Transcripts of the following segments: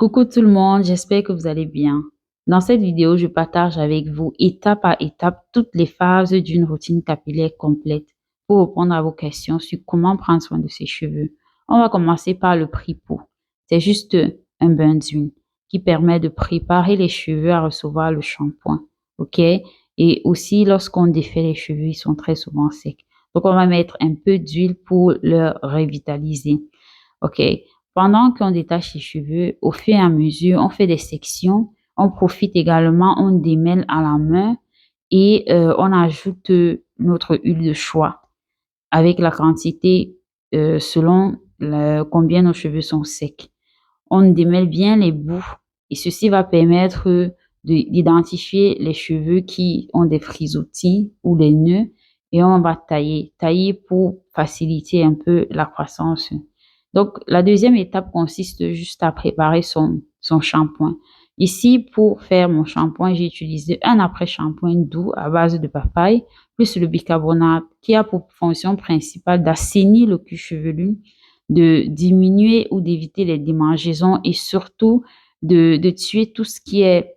Coucou tout le monde, j'espère que vous allez bien. Dans cette vidéo, je partage avec vous étape par étape toutes les phases d'une routine capillaire complète pour répondre à vos questions sur comment prendre soin de ses cheveux. On va commencer par le pré-pot. C'est juste un bain d'huile qui permet de préparer les cheveux à recevoir le shampoing. OK? Et aussi, lorsqu'on défait les cheveux, ils sont très souvent secs. Donc, on va mettre un peu d'huile pour le revitaliser. OK? Pendant qu'on détache les cheveux, au fur et à mesure, on fait des sections. On profite également, on démêle à la main et on ajoute notre huile de choix avec la quantité selon combien nos cheveux sont secs. On démêle bien les bouts et ceci va permettre d'identifier les cheveux qui ont des frisottis ou des nœuds et on va tailler pour faciliter un peu la croissance. Donc, la deuxième étape consiste juste à préparer son shampoing. Ici, pour faire mon shampoing, j'ai utilisé un après-shampoing doux à base de papaye, plus le bicarbonate qui a pour fonction principale d'assainir le cuir chevelu, de diminuer ou d'éviter les démangeaisons et surtout de tuer tout ce qui est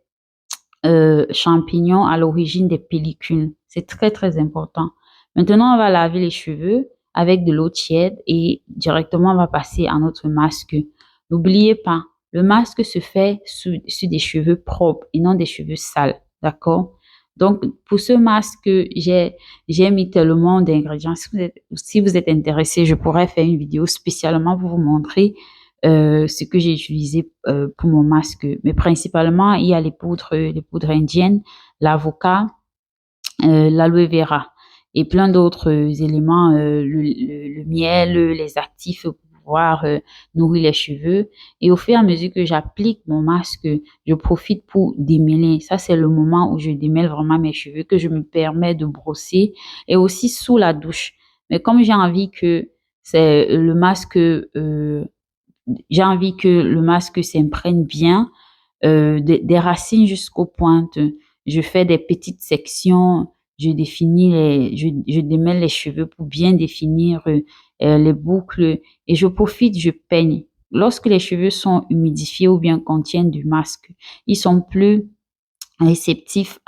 champignons à l'origine des pellicules. C'est très, très important. Maintenant, on va laver les cheveux avec de l'eau tiède et directement, on va passer à notre masque. N'oubliez pas, le masque se fait sur des cheveux propres et non des cheveux sales. D'accord? Donc, pour ce masque, j'ai mis tellement d'ingrédients. Si vous êtes intéressé, je pourrais faire une vidéo spécialement pour vous montrer ce que j'ai utilisé pour mon masque. Mais principalement, il y a les poudres indiennes, l'avocat, l'aloe vera et plein d'autres éléments, le miel, les actifs pour pouvoir nourrir les cheveux. Et au fur et à mesure que j'applique mon masque, je profite pour démêler. Ça, c'est le moment où je démêle vraiment mes cheveux, que je me permets de brosser et aussi sous la douche. Mais comme j'ai envie que c'est le masque j'ai envie que le masque s'imprègne bien des racines jusqu'aux pointes. Je fais des petites sections, je démêle les cheveux pour bien définir les boucles et je profite, je peigne. Lorsque les cheveux sont humidifiés ou bien contiennent du masque, ils sont plus réceptifs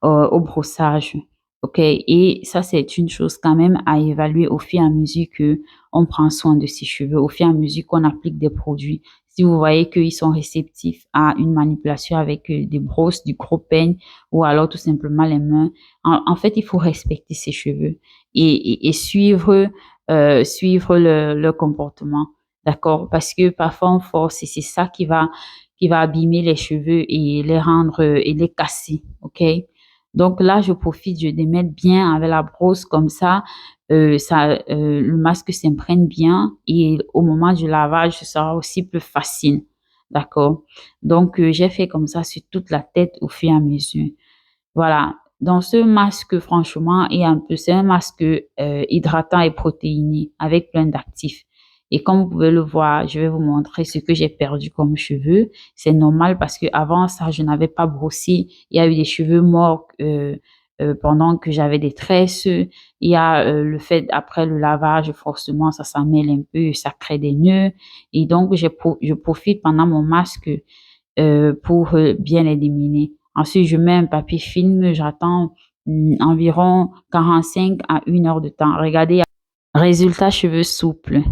au brossage. OK? Et ça, c'est une chose quand même à évaluer au fur et à mesure que on prend soin de ses cheveux, au fur et à mesure qu'on applique des produits. Si vous voyez qu'ils sont réceptifs à une manipulation avec des brosses, du gros peigne ou alors tout simplement les mains, en fait, il faut respecter ses cheveux et suivre, suivre le comportement. D'accord? Parce que parfois on force et c'est ça qui va abîmer les cheveux et les rendre et les casser. OK? Donc là, je profite, je démêle bien avec la brosse comme ça. Le masque s'imprègne bien et au moment du lavage, ce sera aussi plus facile. D'accord? Donc, j'ai fait comme ça sur toute la tête au fur et à mesure. Voilà. Dans ce masque, franchement, c'est un masque hydratant et protéiné avec plein d'actifs. Et comme vous pouvez le voir, je vais vous montrer ce que j'ai perdu comme cheveux. C'est normal parce que avant ça, je n'avais pas brossé. Il y a eu des cheveux morts pendant que j'avais des tresses. Il y a le fait après le lavage, forcément, ça s'emmêle un peu, ça crée des nœuds. Et donc, je profite pendant mon masque pour bien les éliminer. Ensuite, je mets un papier film, j'attends environ 45 à 1 heure de temps. Regardez, résultat cheveux souples.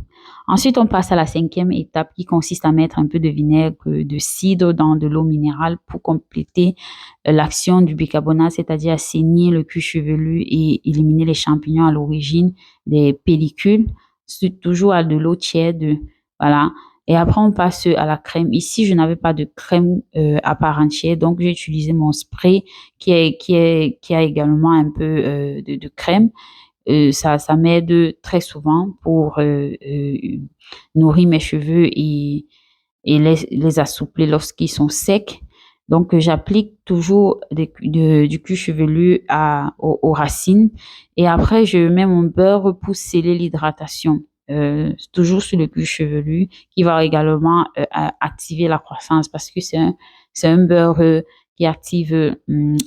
Ensuite, on passe à la cinquième étape qui consiste à mettre un peu de vinaigre de cidre dans de l'eau minérale pour compléter l'action du bicarbonate, c'est-à-dire assainir le cuir chevelu et éliminer les champignons à l'origine des pellicules. C'est toujours à de l'eau tiède, voilà. Et après, on passe à la crème. Ici, je n'avais pas de crème à part entière, donc j'ai utilisé mon spray qui a également un peu de crème. Ça m'aide très souvent pour nourrir mes cheveux et les assouplir lorsqu'ils sont secs. Donc, j'applique toujours du cuir chevelu aux racines. Et après, je mets mon beurre pour sceller l'hydratation. Toujours sur le cuir chevelu qui va également activer la croissance parce que c'est un beurre qui active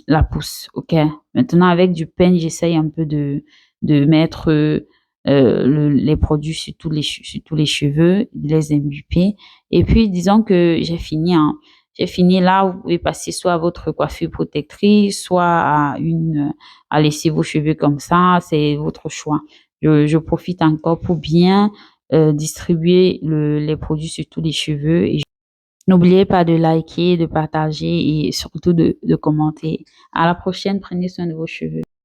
la pousse. OK? Maintenant, avec du peigne, j'essaye un peu de mettre les produits sur sur tous les cheveux, les imbiper. Et puis, disons que j'ai fini, hein. J'ai fini là, vous pouvez passer soit à votre coiffure protectrice, soit à laisser vos cheveux comme ça, c'est votre choix. Je profite encore pour bien distribuer les produits sur tous les cheveux. Et n'oubliez pas de liker, de partager et surtout de commenter. À la prochaine, prenez soin de vos cheveux.